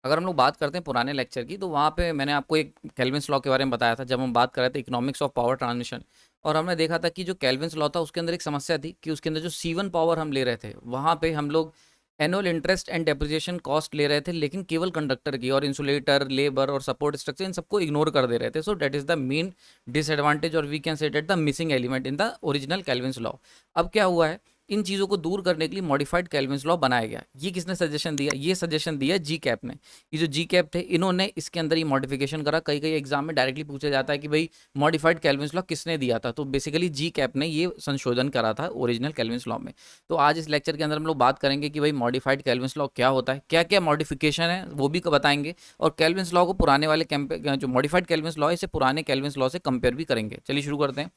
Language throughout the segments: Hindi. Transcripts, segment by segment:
अगर हम लोग बात करते हैं पुराने लेक्चर की, तो वहाँ पे मैंने आपको एक केल्विन्स लॉ के बारे में बताया था जब हम बात कर रहे थे इकोनॉमिक्स ऑफ पावर ट्रांसमिशन। और हमने देखा था कि जो केल्विन्स लॉ था उसके अंदर एक समस्या थी कि उसके अंदर जो C1 पावर हम ले रहे थे वहाँ पे हम लोग annual interest and depreciation cost ले रहे थे, लेकिन केवल कंडक्टर की, और इंसुलेटर, लेबर और सपोर्ट स्ट्रक्चर इन सबको इग्नोर कर दे रहे थे। So that is the main disadvantage, और we can say that the missing element in the original Kelvin's law. अब क्या हुआ है, इन चीज़ों को दूर करने के लिए मॉडिफाइड केल्विन्स लॉ बनाया गया। ये किसने सजेशन दिया? ये सजेशन दिया जी कैप ने। ये जो जी कैप थे इन्होंने इसके अंदर ही मॉडिफिकेशन करा। कई कई एग्जाम में डायरेक्टली पूछा जाता है कि भाई मॉडिफाइड केल्विन्स लॉ किसने दिया था, तो बेसिकली जी कैप ने ये संशोधन करा था ओरिजिनल केल्विन्स लॉ में। तो आज इस लेक्चर के अंदर हम लोग बात करेंगे कि भाई मॉडिफाइड केल्विन्स लॉ क्या होता है, क्या क्या मॉडिफिकेशन है वो भी बताएंगे, और केल्विन्स लॉ को पुराने वाले जो मॉडिफाइड केल्विन्स लॉ है इसे पुराने केल्विन्स लॉ से कंपेयर भी करेंगे। चलिए शुरू करते हैं।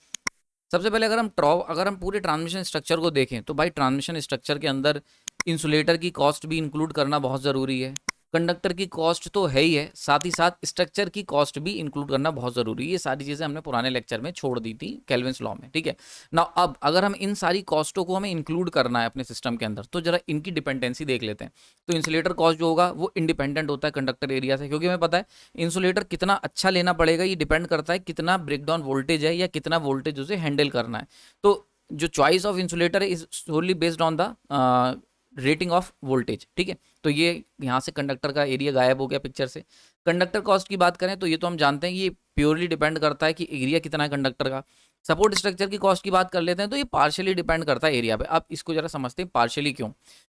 सबसे पहले अगर हम पूरे ट्रांसमिशन स्ट्रक्चर को देखें तो भाई ट्रांसमिशन स्ट्रक्चर के अंदर इंसुलेटर की कॉस्ट भी इंक्लूड करना बहुत ज़रूरी है। कंडक्टर की कॉस्ट तो है ही है, साथ ही साथ स्ट्रक्चर की कॉस्ट भी इंक्लूड करना बहुत ज़रूरी है। ये सारी चीज़ें हमने पुराने लेक्चर में छोड़ दी थी केल्विन्स लॉ में, ठीक है ना। अब अगर हम इन सारी कॉस्टों को हमें इंक्लूड करना है अपने सिस्टम के अंदर, तो जरा इनकी डिपेंडेंसी देख लेते हैं। तो इंसुलेटर कॉस्ट जो होगा वो इंडिपेंडेंट होता है कंडक्टर एरिया से, क्योंकि हमें पता है इंसुलेटर कितना अच्छा लेना पड़ेगा ये डिपेंड करता है कितना ब्रेकडाउन वोल्टेज है या कितना वोल्टेज उसे हैंडल करना है। तो जो चॉइस ऑफ इंसुलेटर है is solely based on the rating of voltage, ठीक है। तो ये यहाँ से कंडक्टर का एरिया गायब हो गया पिक्चर से। कंडक्टर कॉस्ट की बात करें तो ये तो हम जानते हैं कि ये प्योरली डिपेंड करता है कि एरिया कितना है कंडक्टर का। सपोर्ट स्ट्रक्चर की कॉस्ट की बात कर लेते हैं तो ये पार्शियली डिपेंड करता है एरिया पे। अब इसको जरा समझते हैं पार्शियली क्यों।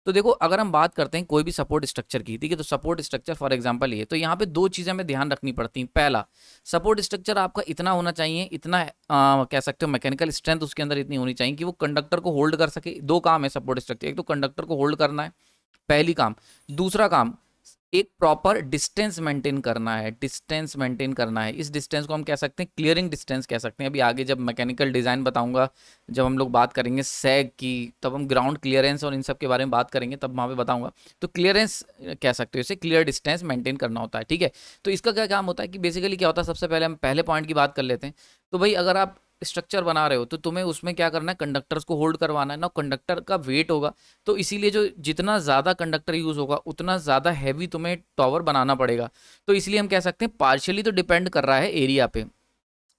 तो देखो, अगर हम बात करते हैं कोई भी सपोर्ट स्ट्रक्चर की, ठीक है, तो सपोर्ट स्ट्रक्चर फॉर एग्जांपल ये, तो यहाँ पे दो चीज़ें हमें ध्यान रखनी पड़ती हैं। पहला, सपोर्ट स्ट्रक्चर आपका इतना होना चाहिए, इतना कह सकते हो मैकेनिकल स्ट्रेंथ उसके अंदर इतनी होनी चाहिए कि वो कंडक्टर को होल्ड कर सके। दो काम है सपोर्ट स्ट्रक्चर, एक तो कंडक्टर को होल्ड करना है, पहली काम। दूसरा काम, एक प्रॉपर डिस्टेंस मेंटेन करना है, डिस्टेंस मेंटेन करना है। इस डिस्टेंस को हम कह सकते हैं क्लियरिंग डिस्टेंस कह सकते हैं। अभी आगे जब मैकेनिकल डिज़ाइन बताऊंगा, जब हम लोग बात करेंगे सैग की, तब हम ग्राउंड क्लियरेंस और इन सब के बारे में बात करेंगे, तब वहाँ पे बताऊंगा। तो क्लियरेंस कह सकते हो इसे, क्लियर डिस्टेंस मेंटेन करना होता है, ठीक है। तो इसका क्या काम होता है कि बेसिकली क्या होता है, सबसे पहले हम पहले पॉइंट की बात कर लेते हैं। तो भाई अगर आप स्ट्रक्चर बना रहे हो तो तुम्हें उसमें क्या करना है, कंडक्टर्स को होल्ड करवाना है ना। कंडक्टर का वेट होगा, तो इसीलिए जो जितना ज़्यादा कंडक्टर यूज़ होगा उतना ज़्यादा हैवी तुम्हें टॉवर बनाना पड़ेगा। तो इसलिए हम कह सकते हैं पार्शियली तो डिपेंड कर रहा है एरिया पे।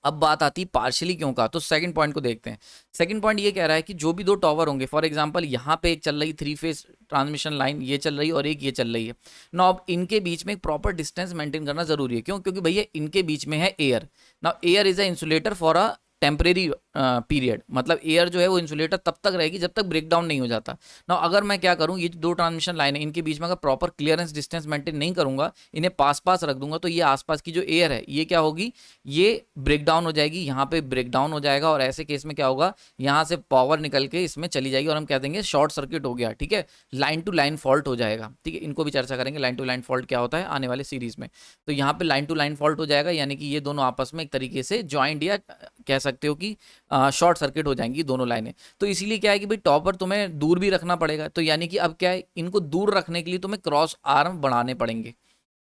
अब बात आती है पार्शियली क्यों का, तो सेकंड पॉइंट को देखते हैं। सेकंड पॉइंट ये कह रहा है कि जो भी दो टॉवर होंगे, फॉर एग्जांपल यहाँ पे एक चल रही 3 फेज ट्रांसमिशन लाइन ये चल रही है और एक ये चल रही है ना। अब इनके बीच में एक प्रॉपर डिस्टेंस मेंटेन करना जरूरी है। क्यों? क्योंकि भैया इनके बीच में है एयर ना। Air is a insulator for a temporary period, मतलब एयर जो है वो इंसुलेटर तब तक रहेगी जब तक ब्रेक डाउन नहीं हो जाता ना। अगर मैं क्या करूँ, ये दो ट्रांसमिशन लाइन है इनके बीच में अगर प्रॉपर क्लियरेंस डिस्टेंस मेंटेन नहीं करूंगा, इन्हें पास पास रख दूंगा, तो ये आसपास की जो एयर है ये क्या होगी, ये ब्रेक डाउन हो जाएगी, यहाँ पे ब्रेक डाउन हो जाएगा, और ऐसे केस में क्या होगा, यहाँ से पावर निकल के इसमें चली जाएगी और हम कह देंगे शॉर्ट सर्किट हो गया, ठीक है। लाइन टू लाइन फॉल्ट हो जाएगा, ठीक है। इनको भी चर्चा करेंगे लाइन टू लाइन फॉल्ट क्या होता है आने वाले सीरीज में। तो यहाँ पे लाइन टू लाइन फॉल्ट हो जाएगा, यानी कि ये दोनों आपस में एक तरीके से ज्वाइंट या कह सकते हो कि शॉर्ट सर्किट हो जाएंगी दोनों लाइनें। तो इसीलिए क्या है कि भाई टॉपर तुम्हें दूर भी रखना पड़ेगा। तो यानी कि अब क्या है, इनको दूर रखने के लिए तुम्हें क्रॉस आर्म बढ़ाने पड़ेंगे,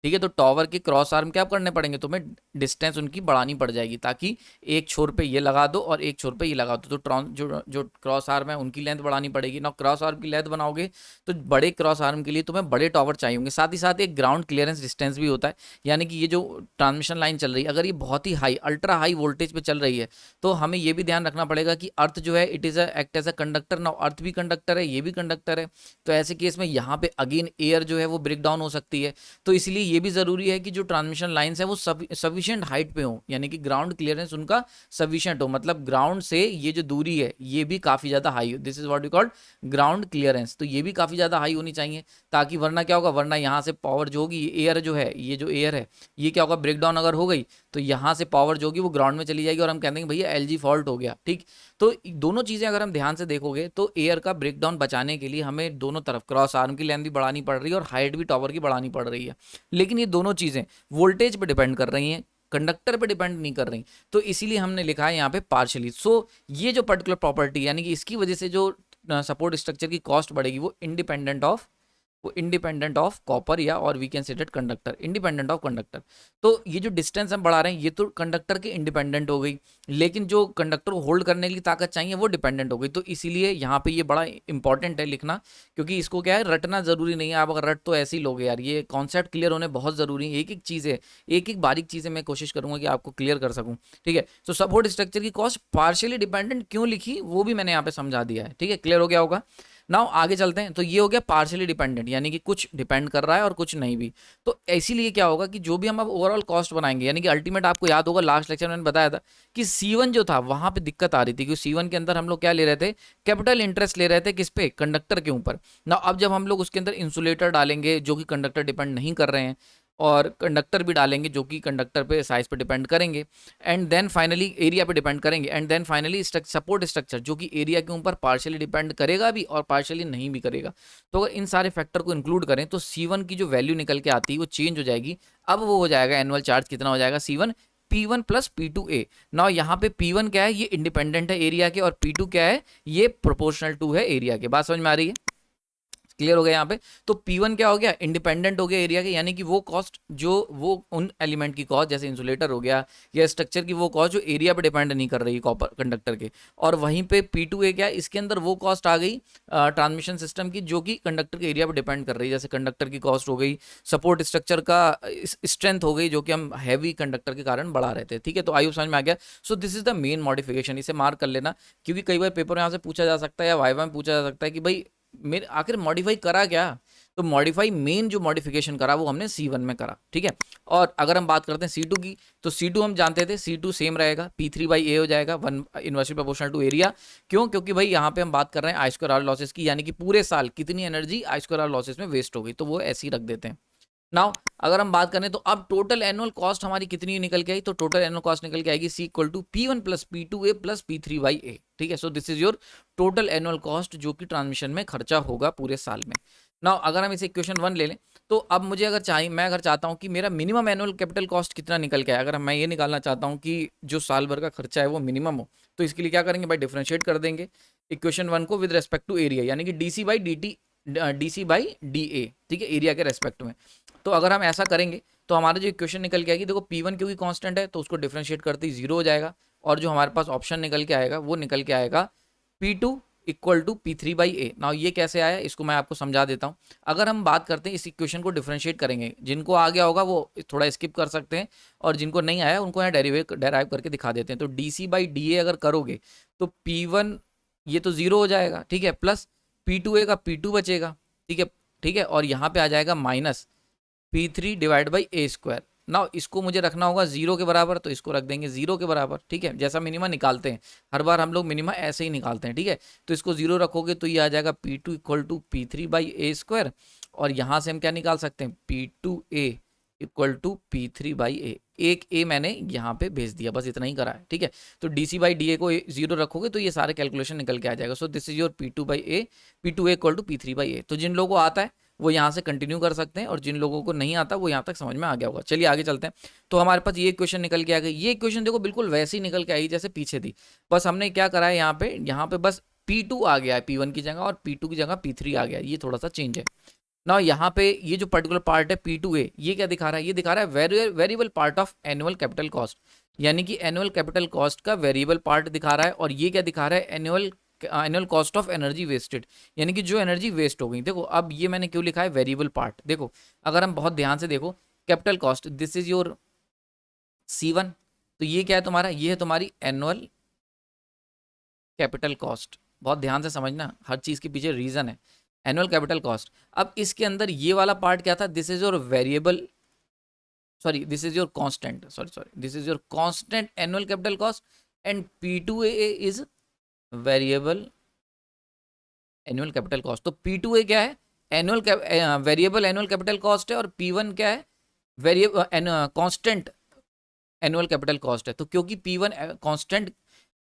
ठीक है। तो टॉवर के क्रॉस आर्म क्या करने पड़ेंगे, तुम्हें डिस्टेंस उनकी बढ़ानी पड़ जाएगी, ताकि एक छोर पे ये लगा दो और एक छोर पे ये लगा दो। तो जो जो क्रॉस आर्म है उनकी लेंथ बढ़ानी पड़ेगी ना। क्रॉस आर्म की लेंथ बनाओगे तो बड़े क्रॉस आर्म के लिए तुम्हें बड़े टॉवर चाहिए होंगे। साथ ही साथ एक ग्राउंड क्लियरेंस डिस्टेंस भी होता है, यानी कि ये जो ट्रांसमिशन लाइन चल रही है अगर ये बहुत ही हाई अल्ट्रा हाई वोल्टेज पे चल रही है, तो हमें ये भी ध्यान रखना पड़ेगा कि अर्थ जो है it is act as a conductor ना। अर्थ भी कंडक्टर है, ये भी कंडक्टर है। तो ऐसे केस में यहाँ पे अगेन एयर जो है वो ब्रेक डाउन हो सकती है। तो इसलिए ये भी ज़रूरी है कि जो ट्रांसमिशन लाइन्स है वो सफिशिएंट हाइट पे हो, यानी कि ग्राउंड क्लियरेंस उनका सफिशिएंट हो, मतलब ग्राउंड से ये जो दूरी है ये भी काफ़ी ज़्यादा हाई हो। This is what we called ground clearance. तो ये भी काफ़ी ज़्यादा हाई होनी चाहिए, ताकि वरना क्या होगा, वरना यहाँ से पावर जो होगी, एयर जो है, ये जो एयर है ये क्या होगा, ब्रेक डाउन अगर हो गई तो यहाँ से पावर जो होगी वो ग्राउंड में चली जाएगी और हम कहते हैं भैया एलजी फॉल्ट हो गया, ठीक। तो दोनों चीज़ें अगर हम ध्यान से देखोगे तो एयर का ब्रेकडाउन बचाने के लिए हमें दोनों तरफ क्रॉस आर्म की लेंथ भी बढ़ानी पड़ रही है और हाइट भी टॉवर की बढ़ानी पड़ रही है। लेकिन ये दोनों चीज़ें वोल्टेज पे डिपेंड कर रही हैं, कंडक्टर पे डिपेंड नहीं कर रही। तो इसीलिए हमने लिखा है यहाँ पे पार्शियली। सो ये जो पर्टिकुलर प्रॉपर्टी, यानी कि इसकी वजह से जो सपोर्ट स्ट्रक्चर की कॉस्ट बढ़ेगी वो इंडिपेंडेंट ऑफ वो इंडिपेंडेंट ऑफ कॉपर, या और we can say that conductor, independent of conductor. तो ये जो डिस्टेंस हम बढ़ा रहे हैं ये तो कंडक्टर के इंडिपेंडेंट हो गई, लेकिन जो कंडक्टर को होल्ड करने के लिए ताकत चाहिए वो डिपेंडेंट हो गई। तो इसीलिए यहाँ पे ये बड़ा इंपॉर्टेंट है लिखना, क्योंकि इसको क्या है रटना जरूरी नहीं है। आप अगर रट तो ऐसे ही लोगे यार, ये कॉन्सेप्ट क्लियर होने बहुत जरूरी है। एक एक चीज़ है, एक एक बारीक चीज़ें मैं कोशिश करूंगा कि आपको क्लियर कर सकूं। ठीक है, तो सपोर्ट स्ट्रक्चर की कॉस्ट पार्शियली डिपेंडेंट क्यों लिखी वो भी मैंने यहाँ पे समझा दिया है। ठीक है, क्लियर हो गया होगा। नाउ आगे चलते हैं। तो ये हो गया पार्शियली डिपेंडेंट, यानी कि कुछ डिपेंड कर रहा है और कुछ नहीं भी। तो इसीलिए क्या होगा कि जो भी हम अब ओवरऑल कॉस्ट बनाएंगे, यानी कि अल्टीमेट, आपको याद होगा लास्ट लेक्चर में मैंने बताया था कि C1 जो था वहां पे दिक्कत आ रही थी, क्योंकि C1 के अंदर हम लोग क्या ले रहे थे, कैपिटल इंटरेस्ट ले रहे थे किस पे, कंडक्टर के ऊपर ना। अब जब हम लोग उसके अंदर इंसुलेटर डालेंगे जो कि कंडक्टर डिपेंड नहीं कर रहे हैं, और कंडक्टर भी डालेंगे जो कि कंडक्टर पे साइज पे डिपेंड करेंगे, एंड देन फाइनली एरिया पे डिपेंड करेंगे, and then finally support structure जो कि एरिया के ऊपर पार्शियली डिपेंड करेगा भी और पार्शियली नहीं भी करेगा। तो अगर इन सारे फैक्टर को इंक्लूड करें तो C1 की जो वैल्यू निकल के आती है वो चेंज हो जाएगी। अब वो हो जाएगा एनुअल चार्ज कितना हो जाएगा, C1 P1 plus P2A। Now यहाँ पे P1 क्या है, ये इंडिपेंडेंट है एरिया के, और P2 क्या है, ये प्रोपोर्शनल टू है एरिया के। बात समझ में आ रही है, क्लियर हो गया यहाँ पे। तो P1 क्या हो गया, इंडिपेंडेंट हो गया एरिया के, यानी कि वो कॉस्ट जो वो उन एलिमेंट की कॉस्ट जैसे इंसुलेटर हो गया या स्ट्रक्चर की वो कॉस्ट जो एरिया पे डिपेंड नहीं कर रही है कॉपर कंडक्टर के। और वहीं पे P2A क्या है, इसके अंदर वो कॉस्ट आ गई ट्रांसमिशन सिस्टम की जो कि कंडक्टर के एरिया पे डिपेंड कर रही है। जैसे कंडक्टर की कॉस्ट हो गई, सपोर्ट स्ट्रक्चर का स्ट्रेंथ हो गई जो कि हम हैवी कंडक्टर के कारण बढ़ा रहे थे। ठीक है, तो आई समझ में आ गया। सो this is the main modification, इसे मार्क कर लेना, क्योंकि कई बार पेपर में यहाँ से पूछा जा सकता है या वाइवा में पूछा जा सकता है कि भाई मेरे आखिर मॉडिफाई करा क्या। तो मॉडिफाई मेन जो मॉडिफिकेशन करा वो हमने C1 में करा। ठीक है, और अगर हम बात करते हैं C2 की, तो C2 हम जानते थे C2 सेम रहेगा, P3/A हो जाएगा, 1 इनवर्सली प्रोपोर्शनल टू एरिया। क्यों, क्योंकि भाई यहाँ पे हम बात कर रहे हैं I2R लॉसेस की, यानी कि पूरे साल कितनी एनर्जी I2R लॉसेस में वेस्ट हो गई, तो वो ऐसे ही रख देते हैं। नाउ अगर हम बात करें तो अब टोटल एनुअल कॉस्ट हमारी कितनी निकल के आई, तो टोटल एनुअल कॉस्ट निकल के आएगी C=P1 plus P2A plus P3/A। ठीक है, सो this is your total annual cost जो कि ट्रांसमिशन में खर्चा होगा पूरे साल में। नाउ अगर हम इसे इक्वेशन 1 ले लें, तो अब मुझे अगर चाहिए, मैं अगर चाहता हूं कि मेरा मिनिमम एनुअल कैपिटल कॉस्ट कितना निकल के आए, अगर मैं ये निकालना चाहता हूं कि जो साल भर का खर्चा है वो मिनिमम हो, तो इसके लिए क्या करेंगे भाई, डिफरेंशिएट कर देंगे इक्वेशन 1 को विद रेस्पेक्ट टू एरिया, यानी कि DC/DA। ठीक है, एरिया के रेस्पेक्ट में। तो अगर हम ऐसा करेंगे तो हमारा जो इक्वेशन निकल के आएगी, देखो P1 क्योंकि कांस्टेंट है तो उसको डिफरेंशिएट करते ही 0 हो जाएगा, और जो हमारे पास ऑप्शन निकल के आएगा वो निकल के आएगा P2 equal to P3/A। Now ये कैसे आया इसको मैं आपको समझा देता हूँ। अगर हम बात करते हैं इस इक्वेशन को डिफरेंशिएट करेंगे, जिनको आ गया होगा वो थोड़ा स्किप कर सकते हैं, और जिनको नहीं आया उनको यहाँ डेराइव करके दिखा देते हैं। तो DC/DA अगर करोगे तो P1 ये तो 0 हो जाएगा, ठीक है, प्लस P2A का P2 बचेगा। ठीक है, ठीक है, और यहाँ पे आ जाएगा माइनस P3/A²। ना इसको मुझे रखना होगा 0 के बराबर, तो इसको रख देंगे 0 के बराबर। ठीक है, जैसा मिनिमा निकालते हैं हर बार हम लोग मिनिमा ऐसे ही निकालते हैं। ठीक है, तो इसको 0 रखोगे तो ये आ जाएगा P2 इक्वल टू P3/A², और यहाँ से हम क्या निकाल सकते हैं, P2A इक्वल टू P3/A। एक A मैंने यहाँ पे भेज दिया, बस इतना ही करा है। ठीक है, तो DC/DA को 0 रखोगे तो ये सारे कैलकुलेशन निकल के आ जाएगा। So this is your P2/A, P2A equal to P3/A। तो जिन लोगों को आता है वो यहाँ से कंटिन्यू कर सकते हैं, और जिन लोगों को नहीं आता वो यहाँ तक समझ में आ गया होगा। चलिए आगे चलते हैं। तो हमारे पास ये इक्वेशन निकल के आ गई। ये इक्वेशन देखो बिल्कुल वैसे ही निकल के आई जैसे पीछे थी, बस हमने क्या करा है यहाँ पे बस P2 आ गया है P1 की जगह, और P2 की जगह P3 आ गया, ये थोड़ा सा चेंज है ना। यहाँ पे ये जो पर्टिकुलर पार्ट है P2A, ये क्या दिखा रहा है, ये दिखा रहा है variable part of annual capital cost, यानी कि एनुअल कैपिटल कॉस्ट का वेरिएबल पार्ट दिखा रहा है। और ये क्या दिखा रहा है, annual cost of energy wasted, यानी कि जो एनर्जी वेस्ट हो गई। देखो अब ये मैंने क्यों लिखा है वेरिएबल पार्ट, देखो अगर हम बहुत ध्यान से देखो, capital cost this is your C1, तो ये क्या है तुम्हारा, ये है तुम्हारी एनुअल कैपिटल कॉस्ट। बहुत ध्यान से समझना, हर चीज के पीछे रीजन है, एनुअल कैपिटल कॉस्ट। अब इसके अंदर ये वाला पार्ट क्या था, this is your variable, sorry this is your constant, sorry this is your constant annual capital cost, and P2A is variable annual capital cost. तो P2A क्या है, वेरिएबल एनुअल कैपिटल कॉस्ट है, और P1 क्या है, variable constant annual capital cost है। तो क्योंकि P1 constant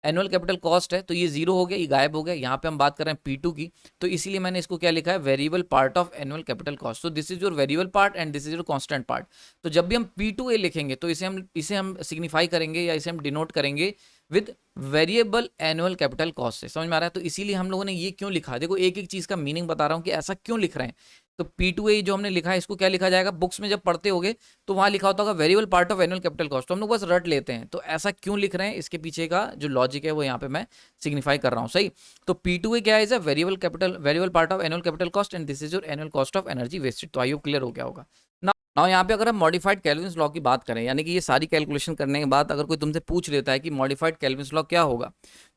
annual capital cost है तो ये 0 हो गया, ये गायब हो गया। यहाँ पे हम बात कर रहे हैं P2 की, तो इसीलिए मैंने इसको क्या लिखा है, variable part of annual capital cost. So this is your variable part and this is your constant part. तो जब भी हम P2A लिखेंगे तो इसे हम सिग्निफाई करेंगे या इसे हम डिनोट करेंगे with variable annual capital cost से। समझ में आ रहा है, तो इसीलिए हम लोगों ने ये क्यों लिखा, देखो एक एक चीज का मीनिंग बता रहा हूँ कि ऐसा क्यों लिख रहे हैं। तो P2A जो हमने लिखा है इसको क्या लिखा जाएगा, बुक्स में जब पढ़ते होगे तो वहां लिखा होता होगा variable part of annual capital cost, तो हम लोग बस रट लेते हैं। तो ऐसा क्यों लिख रहे हैं, इसके पीछे का जो लॉजिक है वो यहाँ पे मैं सिग्निफाई कर रहा हूँ, सही। तो P2A क्या है, is a variable part of annual capital cost and this is your annual cost of energy wasted. तो आई होप क्लियर हो गया होगा ना। यहाँ पे अगर हम मॉडिफाइड केल्विन्स लॉ की बात करें, यानी कि ये सारी कैलकुलेशन करने के बाद अगर कोई तुमसे पूछ लेता है कि मॉडिफाइड केल्विन्स लॉ क्या होगा,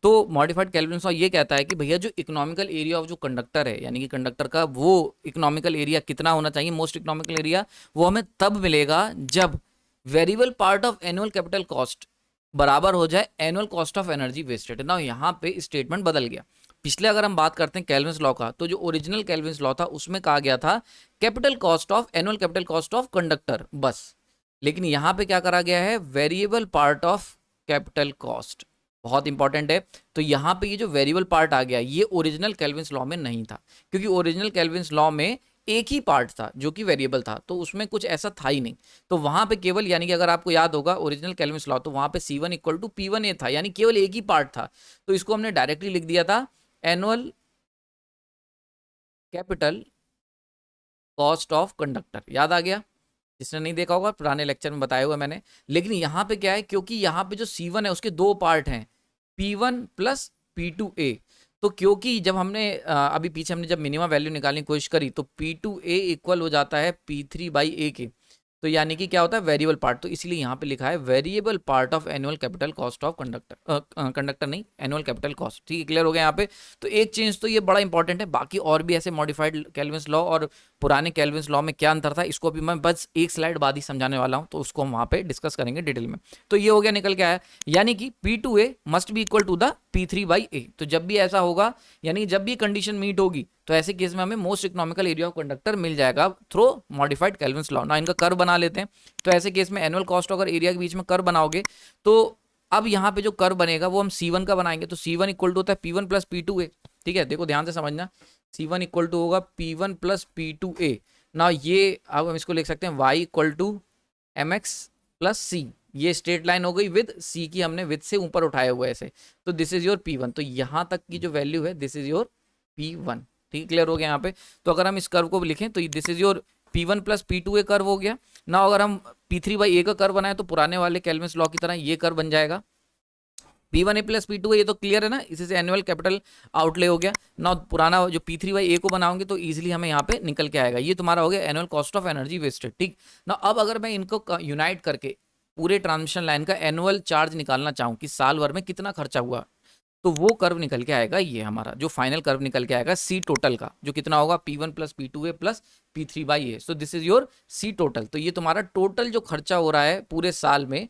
तो मॉडिफाइड केल्विन्स लॉ ये कहता है कि भैया जो इकोनॉमिकल एरिया ऑफ जो कंडक्टर है, यानी कि कंडक्टर का वो इकोनॉमिकल एरिया कितना होना चाहिए, मोस्ट इकोनॉमिकल एरिया, वो हमें तब मिलेगा जब variable part of annual capital cost बराबर हो जाए annual cost of energy wasted. ना यहाँ पे स्टेटमेंट बदल गया। पिछले अगर हम बात करते हैं केल्विन्स लॉ का, तो जो ओरिजिनल केल्विन्स लॉ था उसमें कहा गया था capital cost of annual capital cost of conductor bus, लेकिन यहाँ पे क्या करा गया है, variable part of capital cost, बहुत इंपॉर्टेंट है। तो यहाँ पे ये जो वेरिएबल पार्ट आ गया ये ओरिजिनल केल्विन्स लॉ में नहीं था, क्योंकि ओरिजिनल केल्विन्स लॉ में एक ही पार्ट था जो कि वेरिएबल था, तो उसमें कुछ ऐसा था ही नहीं। तो वहां पे केवल, यानी कि अगर आपको याद होगा ओरिजिनल केल्विन्स लॉ, तो वहां पे C1 इक्वल टू P1A था, यानी केवल एक ही पार्ट था। तो इसको हमने डायरेक्टली लिख दिया था annual capital cost of conductor. याद आ गया, जिसने नहीं देखा होगा पुराने लेक्चर में बताया हुआ मैंने। लेकिन यहाँ पे क्या है, क्योंकि यहाँ पे जो C1 है उसके दो पार्ट हैं, P1 प्लस P2A। तो क्योंकि जब हमने अभी पीछे हमने जब मिनिमम वैल्यू निकालने की कोशिश करी तो P2A इक्वल हो जाता है P3/A के, तो यानी कि क्या होता है, वेरिएबल पार्ट। तो इसलिए यहाँ पे लिखा है variable part of annual capital cost of conductor नहीं, एनुअल कैपिटल कॉस्ट। ठीक है, क्लियर हो गया यहाँ पे। तो एक चेंज तो ये बड़ा इंपॉर्टेंट है, बाकी और भी ऐसे मॉडिफाइड केल्विन्स लॉ और पुराने केल्विन्स लॉ में क्या अंतर था, इसको अभी मैं बस एक स्लाइड बाद ही समझाने वाला हूँ, तो उसको हम वहाँ पे डिस्कस करेंगे डिटेल में। तो ये हो गया, निकल के आया, यानी कि P2A must be equal to the P3/A। तो जब भी ऐसा होगा, यानी जब भी कंडीशन मीट होगी, तो ऐसे केस में हमें most economical area of conductor मिल जाएगा थ्रू मॉडिफाइड केल्विन्स लॉ। ना इनका कर्व बना लेते हैं। तो ऐसे केस में एनुअल कॉस्ट अगर एरिया के बीच में कर्व बनाओगे, तो अब यहाँ पे जो कर्व बनेगा वो हम C1 का बनाएंगे। तो C1 इक्वल टू होता है P1 प्लस P2A। ठीक है, देखो ध्यान से समझना, C1 इक्वल टू होगा P1 प्लस P2A। ना ये अब हम इसको लिख सकते हैं y equal to mx plus c। ये स्ट्रेट लाइन हो गई विद c की, हमने विद से ऊपर उठाया हुआ है ऐसे। तो दिस इज योर P1। तो यहाँ तक की जो वैल्यू है दिस इज योर P1। ठीक है, क्लियर हो गया यहाँ पे। तो अगर हम इस कर्व को लिखें तो this is your P1 plus P2A curve हो गया ना। अगर हम P3/A का कर्व बनाए तो पुराने वाले केल्विन्स लॉ की तरह ये कर्व बन जाएगा P1A प्लस P2A। ये तो क्लियर है ना, इसी से एनुअल कैपिटल आउटले हो गया ना। पुराना जो P3/A को बनाओगे तो इजीली हमें यहाँ पे निकल के आएगा। ये तुम्हारा हो गया annual cost of energy wasted. ठीक ना, अब अगर मैं इनको यूनाइट करके पूरे ट्रांसमिशन लाइन का एनुअल चार्ज निकालना चाहूँ कि साल भर में कितना खर्चा हुआ, तो वो कर्व निकल के आएगा, ये हमारा जो फाइनल कर्व निकल के आएगा C टोटल का, जो कितना होगा P1 plus P2A plus P3/A। So this is your C total. तो ये तुम्हारा टोटल जो खर्चा हो रहा है पूरे साल में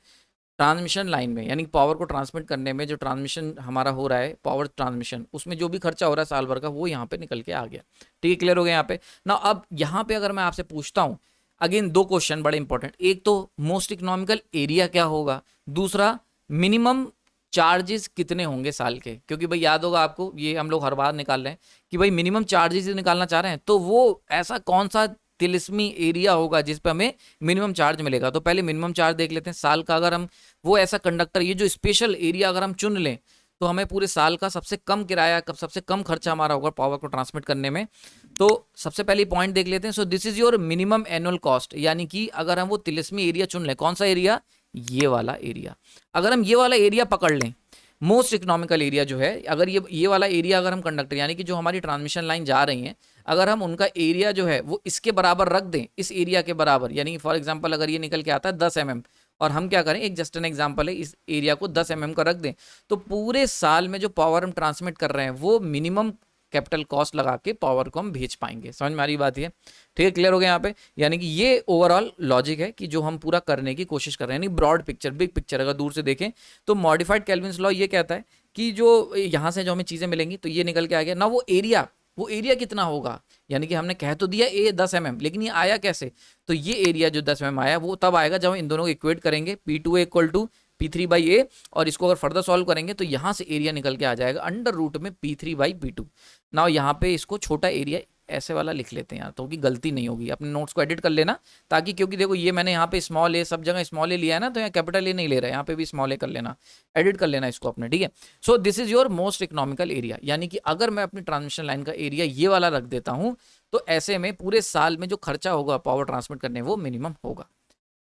ट्रांसमिशन लाइन में, यानी पावर को ट्रांसमिट करने में, जो ट्रांसमिशन हमारा हो रहा है पावर ट्रांसमिशन, उसमें जो भी खर्चा हो रहा है साल भर का, वो यहाँ पे निकल के आ गया। ठीक है, क्लियर हो गया यहाँ पे ना। अब यहाँ पे अगर मैं आपसे पूछता हूँ, अगेन दो क्वेश्चन बड़े इंपॉर्टेंट, एक तो मोस्ट इकोनॉमिकल एरिया क्या होगा, दूसरा मिनिमम चार्जेस कितने होंगे साल के। क्योंकि भाई याद होगा आपको, ये हम लोग हर बार निकाल रहे हैं कि भाई मिनिमम चार्जेस निकालना चाह रहे हैं, तो वो ऐसा कौन सा तिलिस्मी एरिया होगा जिस पे हमें मिनिमम चार्ज मिलेगा। तो पहले मिनिमम चार्ज देख लेते हैं साल का। अगर हम वो ऐसा कंडक्टर, ये जो स्पेशल एरिया अगर हम चुन लें, तो हमें पूरे साल का सबसे कम किराया, कब सबसे कम खर्चा हमारा होगा पावर को ट्रांसमिट करने में। तो सबसे पहले पॉइंट देख लेते हैं। सो this is your minimum annual cost, यानी कि अगर हम वो तिलिस्मी एरिया चुन लें, कौन सा एरिया, ये वाला एरिया। अगर हम ये वाला एरिया पकड़ लें, मोस्ट इकोनॉमिकल एरिया जो है, अगर ये वाला एरिया अगर हम कंडक्टर, यानी कि जो हमारी ट्रांसमिशन लाइन जा रही हैं, अगर हम उनका एरिया जो है वो इसके बराबर रख दें, इस एरिया के बराबर, यानी फॉर एग्जांपल अगर ये निकल के आता है 10 mm, और हम क्या करें, एक जस्ट एन एग्जांपल है, इस एरिया को 10 mm का रख दें, तो पूरे साल में जो पावर हम ट्रांसमिट कर रहे हैं वो मिनिमम कैपिटल कॉस्ट लगा के पावर को हम भेज पाएंगे। समझ में आ रही बात है? ठीक है, क्लियर हो गया यहाँ पे। यानी कि ये ओवरऑल लॉजिक है कि जो हम पूरा करने की कोशिश कर रहे हैं, यानी ब्रॉड पिक्चर, बिग पिक्चर अगर दूर से देखें तो मॉडिफाइड केल्विन्स लॉ ये कहता है कि जो यहाँ से जो हमें चीज़ें मिलेंगी, तो ये निकल के आ गया ना, वो एरिया कितना होगा, यानी कि हमने कह तो दिया ए 10 mm, लेकिन ये आया कैसे, तो ये एरिया जो 10 mm आया वो तब आएगा जब हम इन दोनों को इक्वेट करेंगे, P2A इक्वल टू P3/A, और इसको अगर फर्दर सॉल्व करेंगे तो यहाँ से एरिया निकल के आ जाएगा अंडर रूट में P3/P2। ना यहाँ पे इसको छोटा एरिया ऐसे वाला लिख लेते हैं यार, तो कि गलती नहीं होगी। अपने नोट्स को एडिट कर लेना, ताकि क्योंकि देखो ये मैंने यहाँ पे स्मॉल ए, सब जगह स्मॉल ए लिया है ना, तो यहाँ कैपिटल ए नहीं ले रहा है, यहाँ पे भी स्मॉल ए कर लेना, एडिट कर लेना इसको अपने। ठीक है, सो this is your most economical area, यानी कि अगर मैं अपनी ट्रांसमिशन लाइन का एरिया ये वाला रख देता हूँ, तो ऐसे में पूरे साल में जो खर्चा होगा पावर ट्रांसमिट करने वो मिनिमम होगा।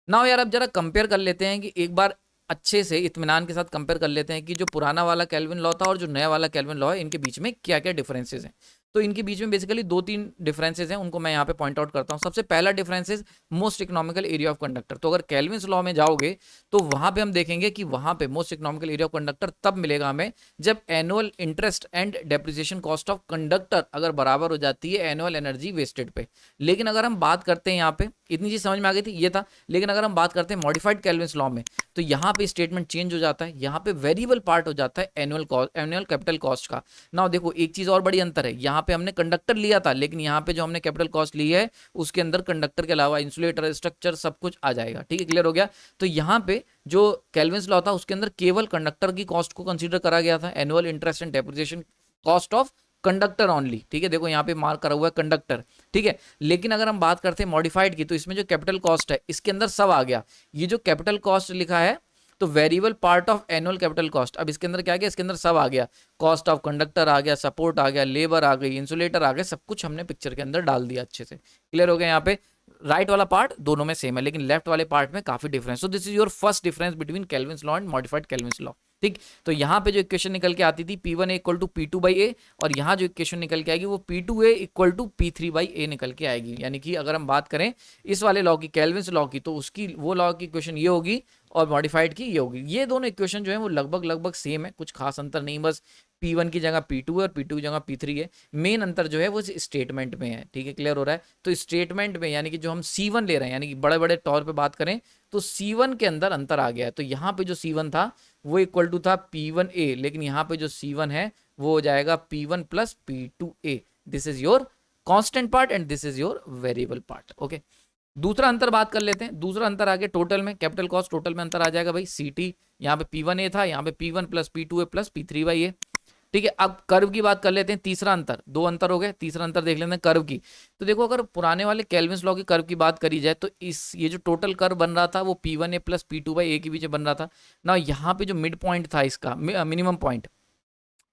नाउ यार अब जरा कंपेयर कर लेते हैं कि एक बार अच्छे से इत्मीनान के साथ कंपेयर कर लेते हैं कि जो पुराना वाला केल्विन लॉ था और जो नया वाला केल्विन लॉ है इनके बीच में क्या क्या डिफरेंसेस हैं। तो इनके बीच में बेसिकली 2-3 डिफरेंसेस हैं, उनको मैं यहाँ पे पॉइंट आउट करता हूँ। सबसे पहला differences most economical area of conductor. तो अगर केल्विन्स लॉ में जाओगे तो वहां पे हम देखेंगे कि वहां पे most economical area of conductor तब मिलेगा हमें जब annual interest and depreciation cost of conductor अगर बराबर हो जाती है एनुअल एनर्जी वेस्टेड पे। लेकिन अगर हम बात करते हैं यहाँ पे, इतनी चीज समझ में आ गई थी, ये था। लेकिन अगर हम बात करते हैं मॉडिफाइड केल्विन्स लॉ में तो यहाँ पे स्टेटमेंट चेंज हो जाता है, यहाँ पे वेरिएबल पार्ट हो जाता है एनुअल कैपिटल कॉस्ट का। नाउ देखो एक चीज और बड़ी अंतर है, यहाँ पे हमने कंडक्टर लिया था लेकिन यहाँ पे जो हमने कैपिटल कॉस्ट ली है उसके अंदर कंडक्टर के अलावा इंसुलेटर स्ट्रक्चर सब कुछ आ जाएगा। ठीक है, क्लियर हो गया। तो यहाँ पे जो केल्विन्स लॉ था उसके अंदर केवल कंडक्टर की कॉस्ट को कंसीडर करा गया था, annual interest and depreciation cost of conductor only. ठीक है, देखो यहाँ पे मार्क करा हुआ है कंडक्टर। ठीक है, लेकिन अगर हम बात करते हैं मॉडिफाइड की तो इसमें जो कैपिटल कॉस्ट है इसके अंदर सब आ गया। ये जो कैपिटल कॉस्ट लिखा है तो variable part of annual capital cost, अब इसके अंदर क्या गया, इसके अंदर सब आ गया। कॉस्ट ऑफ कंडक्टर आ गया, सपोर्ट आ गया, लेबर आ गई, इंसुलेटर आ गया, सब कुछ हमने पिक्चर के अंदर डाल दिया अच्छे से। क्लियर हो गया। यहाँ पे राइट वाला पार्ट दोनों में सेम है लेकिन लेफ्ट वाले पार्ट में काफी difference. So this is your first difference between Kelvin's law and modified Kelvin's law. ठीक, तो यहाँ पे जो इक्वेशन निकल के आती थी P1A इक्वल टू P2/A, और यहाँ जो इक्वेशन निकल के आएगी वो P2A इक्वल टू P3/A निकल के आएगी। यानी कि अगर हम बात करें इस वाले लॉ की, केल्विन्स लॉ की, तो उसकी वो लॉ की इक्वेशन ये होगी और मॉडिफाइड की ये होगी। ये दोनों इक्वेशन जो है वो लगभग सेम है, कुछ खास अंतर नहीं, बस P1 की जगह P2 है और P2 की जगह P3 है। मेन अंतर जो है वो स्टेटमेंट में है। ठीक है, क्लियर हो रहा है। तो स्टेटमेंट में यानी कि जो हम C1 ले रहे हैं, यानी कि बड़े बड़े तौर पे बात करें तो C1 के अंदर अंतर आ गया है। तो यहाँ पे जो C1 था वो इक्वल टू था P1A, लेकिन यहाँ पे जो C1 है वो हो जाएगा P1 plus P2A। This is your constant part and this is your variable part. Okay, दूसरा अंतर बात कर लेते हैं। दूसरा अंतर आ गया टोटल में, कैपिटल कॉस्ट टोटल में अंतर आ जाएगा भाई CT। यहाँ पे P1A था, यहाँ पे P1 plus P2A plus P3/A। ठीक है, अब कर्व की बात कर लेते हैं। तीसरा अंतर, दो अंतर हो गए, तीसरा अंतर देख लेते हैं कर्व की। तो देखो अगर पुराने वाले केल्विन्स लॉ की कर्व की बात करी जाए तो ये जो टोटल कर्व बन रहा था वो P1A प्लस P2/A के बीच बन रहा था ना। यहाँ पे जो मिड पॉइंट था इसका मिनिमम पॉइंट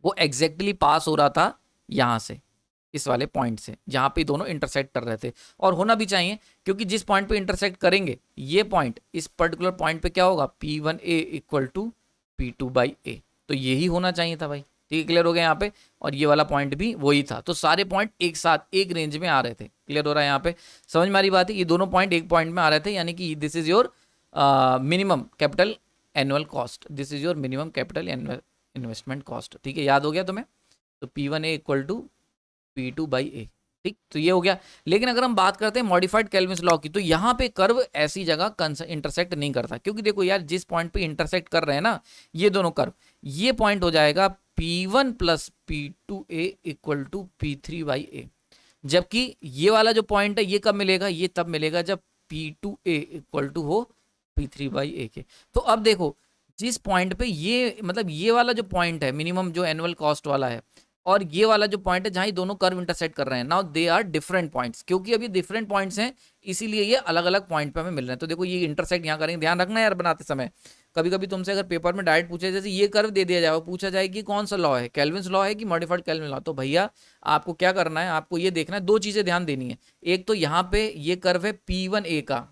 वो एग्जैक्टली पास हो रहा था यहाँ से, इस वाले पॉइंट से जहां पे दोनों इंटरसेक्ट कर रहे थे। और होना भी चाहिए क्योंकि जिस पॉइंट पे इंटरसेक्ट करेंगे ये पॉइंट, इस पर्टिकुलर पॉइंट पे क्या होगा, P1A इक्वल टू P2/A। तो यही होना चाहिए था भाई। ठीक है, क्लियर हो गया यहाँ पे। और ये वाला पॉइंट भी वही था, तो सारे पॉइंट एक साथ एक रेंज में आ रहे थे। क्लियर हो रहा है यहाँ पे, समझ में आ रही बात है। ये दोनों पॉइंट एक पॉइंट में आ रहे थे, यानी कि this is your minimum capital annual cost, this is your minimum capital investment cost. ठीक है, याद हो गया तुम्हें। तो P1A इक्वल टू P2/A। ठीक, तो ये हो गया। लेकिन अगर हम बात करते हैं मॉडिफाइड केल्विन्स लॉ की तो यहाँ पे कर्व ऐसी जगह इंटरसेक्ट नहीं करता, क्योंकि देखो यार जिस पॉइंट पे इंटरसेक्ट कर रहे हैं ना ये दोनों कर्व, ये पॉइंट हो जाएगा P1 plus P2A equal to P3/A। जबकि ये वाला जो पॉइंट है ये कब मिलेगा, ये तब मिलेगा जब P2A इक्वल टू हो P3/A के। तो अब देखो जिस पॉइंट पे ये मतलब ये वाला जो पॉइंट है मिनिमम जो एनुअल कॉस्ट वाला है, और ये वाला जो पॉइंट है जहां ये दोनों कर्व इंटरसेक्ट कर रहे हैं, now they are different points. क्योंकि अभी डिफरेंट पॉइंट्स हैं इसीलिए ये अलग अलग पॉइंट पे हमें मिल रहे हैं। तो देखो ये इंटरसेक्ट यहाँ करेंगे, ध्यान रखना यार बनाते समय। कभी कभी तुमसे अगर पेपर में डायरेक्ट पूछे जैसे ये कर्व दे दिया जाए, पूछा जाए कि कौन सा लॉ है, केल्विन्स लॉ है कि मॉडिफाइड केल्विन लॉ, तो भैया आपको क्या करना है, आपको ये देखना है, दो चीजें ध्यान देनी है। एक तो यहाँ पे ये कर्व है P1A का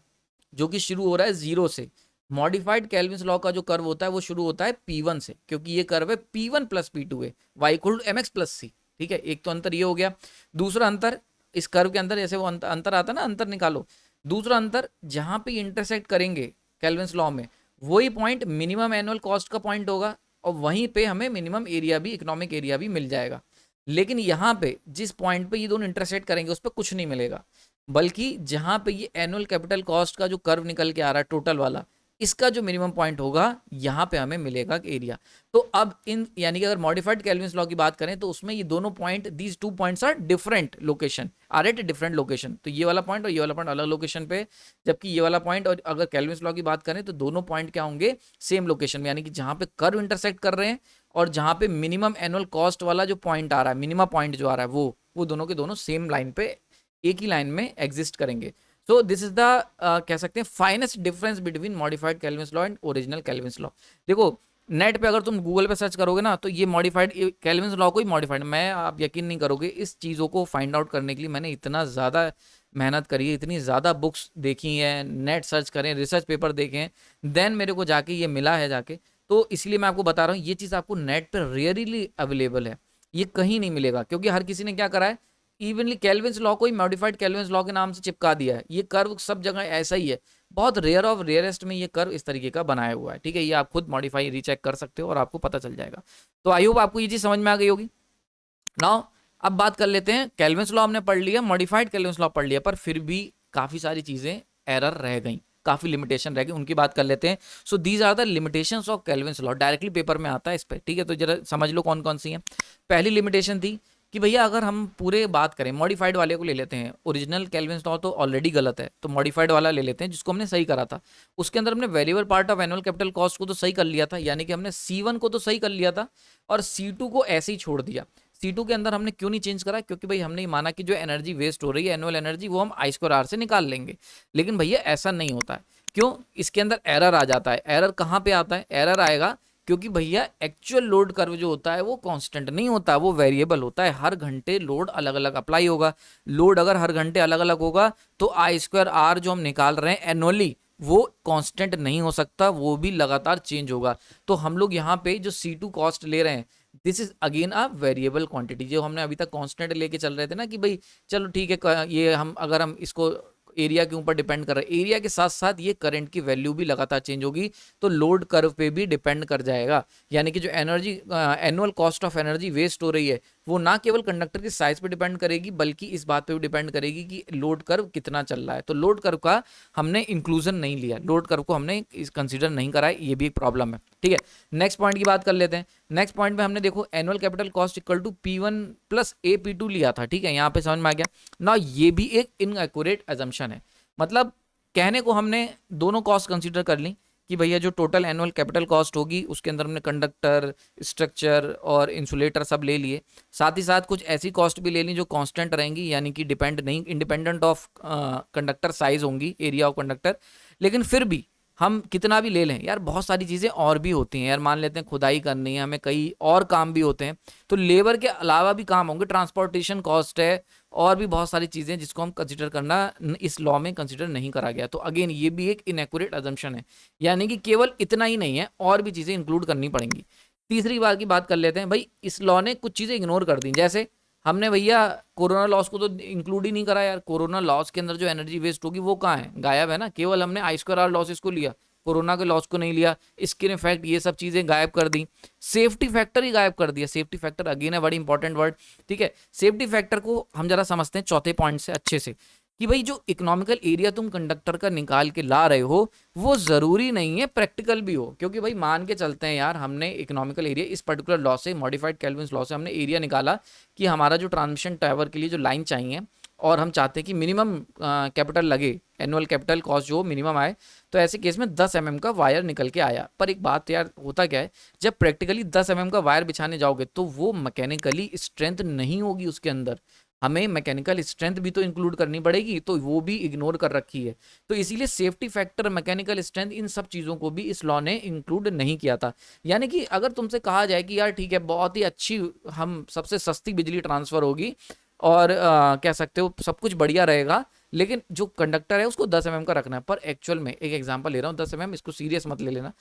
जो कि शुरू हो रहा है 0 से। मॉडिफाइड केल्विन्स लॉ का जो कर्व होता है वो शुरू होता है P1 से, क्योंकि ये कर्व है P1 plus P2A y equal to mx plus c। ठीक है, एक तो अंतर ये हो गया। दूसरा अंतर इस कर्व के अंदर जैसे वो अंतर आता है ना, अंतर निकालो। दूसरा अंतर जहां पे इंटरसेक्ट करेंगे केल्विन्स लॉ में वही पॉइंट मिनिमम एनुअल कॉस्ट का पॉइंट होगा और वहीं पे हमें मिनिमम एरिया भी, इकोनॉमिक एरिया भी मिल जाएगा। लेकिन यहाँ पे जिस पॉइंट पे ये दोनों इंटरसेक्ट करेंगे उस पर कुछ नहीं मिलेगा, बल्कि जहां पे ये एनुअल कैपिटल कॉस्ट का जो कर्व निकल के आ रहा है टोटल वाला, इसका जो मिनिमम पॉइंट होगा यहाँ पे हमें मिलेगा एरिया। तो अब इन यानी कि अगर मॉडिफाइड केल्विन्स लॉ की बात करें तो उसमें ये दोनों point, these two points are different location, are at different location. तो ये वाला पॉइंट और ये वाला पॉइंट अलग लोकेशन पे, जबकि ये वाला पॉइंट और अगर केल्विन्स लॉ की बात करें तो दोनों पॉइंट क्या होंगे, सेम लोकेशन में, यानी कि जहां पे कर्व इंटरसेक्ट कर रहे हैं और जहां पे मिनिमम एनुअल कॉस्ट वाला जो पॉइंट आ रहा है, मिनिमम पॉइंट जो आ रहा है वो दोनों के दोनों सेम लाइन पे, एक ही लाइन में एग्जिस्ट करेंगे। सो दिस इज द कह सकते हैं finest difference between modified Kelvin's law and original Kelvin's law. देखो नेट पे अगर तुम गूगल पे सर्च करोगे ना तो ये मॉडिफाइड केल्विन्स लॉ को ही मॉडिफाइड, मैं आप यकीन नहीं करोगे इस चीज़ों को फाइंड आउट करने के लिए मैंने इतना ज़्यादा मेहनत करी है, इतनी ज़्यादा बुक्स देखी हैं, नेट सर्च करें, रिसर्च पेपर देखे हैं, देन मेरे को जाके ये मिला है जाके। तो इसलिए मैं आपको बता रहा हूँ ये चीज़ आपको नेट पर रेयरली अवेलेबल है, ये कहीं नहीं मिलेगा, क्योंकि हर किसी ने क्या करा है, इवनली केल्विन्स लॉ को ही मॉडिफाइड केल्विन्स लॉ के नाम से चिपका दिया है। ये कर्व सब जगह ऐसा ही है, बहुत रेयर ऑफ रेयरेस्ट में ये कर्व इस तरीके का बनाया हुआ है, ठीक है। ये आप खुद मॉडिफाई रीचेक कर सकते हो और आपको पता चल जाएगा। तो आई होप आपको ये चीज़ समझ में आ गई होगी। नाउ अब बात कर लेते हैं, केल्विन्स लॉ हमने पढ़ लिया, मॉडिफाइड केल्विन्स लॉ पढ़ लिया, पर फिर भी काफ़ी सारी चीज़ें एरर रह गई, काफ़ी लिमिटेशन रह गई, उनकी बात कर लेते हैं। So these are the limitations of Kelvin's law, directly paper में आता है इस पर, ठीक है। तो जरा समझ लो कौन कौन सी हैं। पहली लिमिटेशन थी कि भैया अगर हम पूरे बात करें, मॉडिफाइड वाले को ले लेते हैं, ओरिजिनल केल्विन्स लॉ तो ऑलरेडी गलत है, तो मॉडिफाइड वाला ले लेते हैं जिसको हमने सही करा था। उसके अंदर हमने variable part of annual capital cost को तो सही कर लिया था, यानी कि हमने C1 को तो सही कर लिया था और C2 को ऐसे ही छोड़ दिया। C2 के अंदर हमने क्यों नहीं चेंज करा, क्योंकि भाई हमने माना कि जो एनर्जी वेस्ट हो रही है एनुअल एनर्जी, वो हम I² R से निकाल लेंगे। लेकिन भैया ऐसा नहीं होता है, क्यों? इसके अंदर एरर आ जाता है। एरर कहाँ पे आता है? एरर आएगा क्योंकि भैया एक्चुअल लोड कर्व जो होता है वो कांस्टेंट नहीं होता, वो वेरिएबल होता है। हर घंटे लोड अलग अलग अप्लाई होगा। लोड अगर हर घंटे अलग अलग होगा तो I² R जो हम निकाल रहे हैं एनुअली, वो कांस्टेंट नहीं हो सकता, वो भी लगातार चेंज होगा। तो हम लोग यहाँ पे जो C2 कॉस्ट ले रहे हैं, this is again a variable quantity. जो हमने अभी तक कांस्टेंट लेके चल रहे थे ना कि भाई चलो ठीक है, ये हम अगर हम इसको एरिया के ऊपर डिपेंड कर रहे हैं, एरिया के साथ साथ ये करंट की वैल्यू भी लगातार चेंज होगी, तो लोड कर्व पे भी डिपेंड कर जाएगा। यानी कि जो energy annual cost of energy waste हो रही है, वो ना केवल कंडक्टर की साइज पे डिपेंड करेगी, बल्कि इस बात पे भी डिपेंड करेगी कि लोड कर्व कितना चल रहा है। तो लोड कर्व का हमने इंक्लूजन नहीं लिया, लोड कर्व को हमने कंसिडर नहीं करा है, ये भी एक प्रॉब्लम है, ठीक है। नेक्स्ट पॉइंट की बात कर लेते हैं। नेक्स्ट पॉइंट में हमने देखो annual capital cost equal to P1 plus AP2 लिया था, ठीक है। यहाँ पे समझ में आ गया ना, ये भी एक इनएक्यूरेट अजम्पशन है। मतलब कहने को हमने दोनों कॉस्ट कंसीडर कर ली कि भैया जो टोटल एनुअल कैपिटल कॉस्ट होगी उसके अंदर हमने कंडक्टर, स्ट्रक्चर और इंसुलेटर सब ले लिए, साथ ही साथ कुछ ऐसी कॉस्ट भी ले ली जो कांस्टेंट रहेंगी, यानी कि डिपेंड नहीं, इंडिपेंडेंट ऑफ कंडक्टर साइज होंगी, एरिया ऑफ कंडक्टर। लेकिन फिर भी हम कितना भी ले लें यार, बहुत सारी चीज़ें और भी होती हैं यार। मान लेते हैं खुदाई करनी है, हमें कई और काम भी होते हैं, तो लेबर के अलावा भी काम होंगे, ट्रांसपोर्टेशन कॉस्ट है, और भी बहुत सारी चीज़ें जिसको हम कंसिडर करना इस लॉ में कंसिडर नहीं करा गया। तो अगेन ये भी एक इनएक्यूरेट अजम्पशन है, यानी कि केवल इतना ही नहीं है, और भी चीज़ें इंक्लूड करनी पड़ेंगी। तीसरी बार की बात कर लेते हैं, भाई इस लॉ ने कुछ चीज़ें इग्नोर कर दी, जैसे हमने भैया कोरोना लॉस को तो इंक्लूड ही नहीं करा यार। कोरोना लॉस के अंदर जो एनर्जी वेस्ट होगी वो कहाँ है? गायब है ना। केवल हमने I² R लॉसेस को लिया, कोरोना के लॉस को नहीं लिया। स्किन इफेक्ट, ये सब चीजें गायब कर दी। सेफ्टी फैक्टर ही गायब कर दिया। सेफ्टी फैक्टर अगेन है बड़ी इंपॉर्टेंट वर्ड, ठीक है। सेफ्टी फैक्टर को हम जरा समझते हैं चौथे पॉइंट से अच्छे से, कि भाई जो इकोनॉमिकल एरिया तुम कंडक्टर का निकाल के ला रहे हो वो जरूरी नहीं है प्रैक्टिकल भी हो। क्योंकि भाई मान के चलते हैं यार, हमने इकोनॉमिकल एरिया इस पर्टिकुलर लॉ से, मॉडिफाइड केल्विन्स लॉ से हमने एरिया निकाला कि हमारा जो ट्रांसमिशन टावर के लिए जो लाइन चाहिए, और हम चाहते हैं कि मिनिमम कैपिटल लगे, एनुअल कैपिटल कॉस्ट जो मिनिमम आए, तो ऐसे केस में 10 mm का वायर निकल के आया। पर एक बात यार, होता क्या है, जब प्रैक्टिकली 10 mm का वायर बिछाने जाओगे तो वो मैकेनिकली स्ट्रेंथ नहीं होगी उसके अंदर, हमें मैकेनिकल स्ट्रेंथ भी तो इंक्लूड करनी पड़ेगी, तो वो भी इग्नोर कर रखी है। तो इसीलिए सेफ्टी फैक्टर, मैकेनिकल स्ट्रेंथ, इन सब चीज़ों को भी इस लॉ ने इंक्लूड नहीं किया था। यानी कि अगर तुमसे कहा जाए कि यार ठीक है, बहुत ही अच्छी, हम सबसे सस्ती बिजली ट्रांसफ़र होगी और कह सकते हो सब कुछ बढ़िया रहेगा, लेकिन जो कंडक्टर है उसको 10 mm का रखना है। पर एक्चुअल में, एक एग्जांपल ले रहा हूँ, 10 mm, इसको सीरियस मत ले लेना।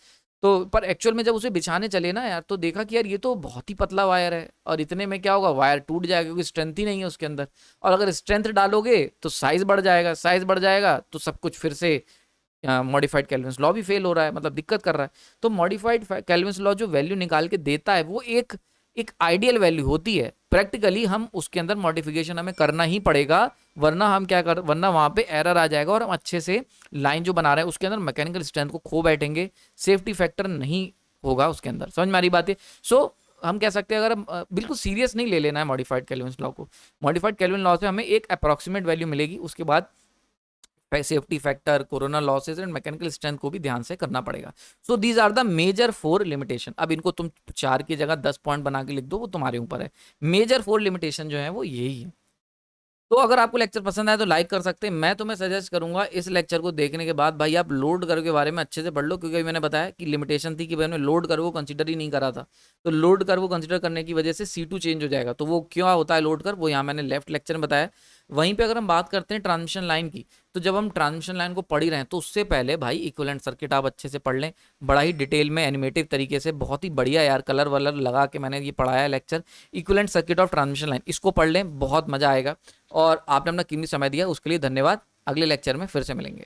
तो पर एक्चुअल में जब उसे बिछाने चले ना यार, तो देखा कि यार ये तो बहुत ही पतला वायर है, और इतने में क्या होगा, वायर टूट जाएगा, क्योंकि स्ट्रेंथ ही नहीं है उसके अंदर। और अगर स्ट्रेंथ डालोगे तो साइज बढ़ जाएगा, साइज बढ़ जाएगा तो सब कुछ फिर से मॉडिफाइड केल्विन्स लॉ भी फेल हो रहा है, मतलब दिक्कत कर रहा है। तो मॉडिफाइड केल्विन्स लॉ जो वैल्यू निकाल के देता है वो एक आइडियल वैल्यू होती है। प्रैक्टिकली हम उसके अंदर मॉडिफिकेशन हमें करना ही पड़ेगा, वरना हम क्या कर, वरना वहां पे एरर आ जाएगा और हम अच्छे से लाइन जो बना रहे हैं उसके अंदर मैकेनिकल स्ट्रेंथ को खो बैठेंगे, सेफ्टी फैक्टर नहीं होगा उसके अंदर। समझ में आ रही बात है? सो हम कह सकते हैं, अगर हम बिल्कुल सीरियस नहीं ले लेना है मॉडिफाइड केल्विन्स लॉ को, मॉडिफाइड केल्विन लॉ से हमें एक अप्रॉक्सीमेट वैल्यू मिलेगी, उसके बाद safety factor, corona losses and mechanical strength को भी ध्यान से करना पड़ेगा। So these are the major 4 limitation. अब इनको तुम 4 की जगह 10 पॉइंट बना के लिख दो, वो तुम्हारे ऊपर है। मेजर 4 लिमिटेशन जो है वो यही है। तो अगर आपको लेक्चर पसंद आए तो लाइक कर सकते हैं। मैं तुम्हें सजेस्ट करूंगा इस लेक्चर को देखने के बाद भाई आप लोड कर्व के बारे में अच्छे से पढ़ लो, क्योंकि अभी मैंने बताया कि लिमिटेशन थी कि भाई मैंने लोड कर्व को कंसीडर ही नहीं करा था। तो लोड कर्व को कंसीडर करने की वजह से C2 चेंज हो जाएगा। तो वो क्या होता है लोड कर्व, वो यहाँ मैंने लेफ्ट लेक्चर में बताया। वहीं पे अगर हम बात करते हैं ट्रांसमिशन लाइन की, तो जब हम ट्रांसमिशन लाइन को पढ़ ही रहे हैं तो उससे पहले भाई इक्विवेलेंट सर्किट आप अच्छे से पढ़ लें, बड़ा ही डिटेल में एनिमेटिव तरीके से, बहुत ही बढ़िया यार, कलर वलर लगा के मैंने ये पढ़ाया है lecture, equivalent circuit of transmission line. इसको पढ़ लें, बहुत मजा आएगा। और आपने अपना कीमती समय दिया उसके लिए धन्यवाद। अगले लेक्चर में फिर से मिलेंगे।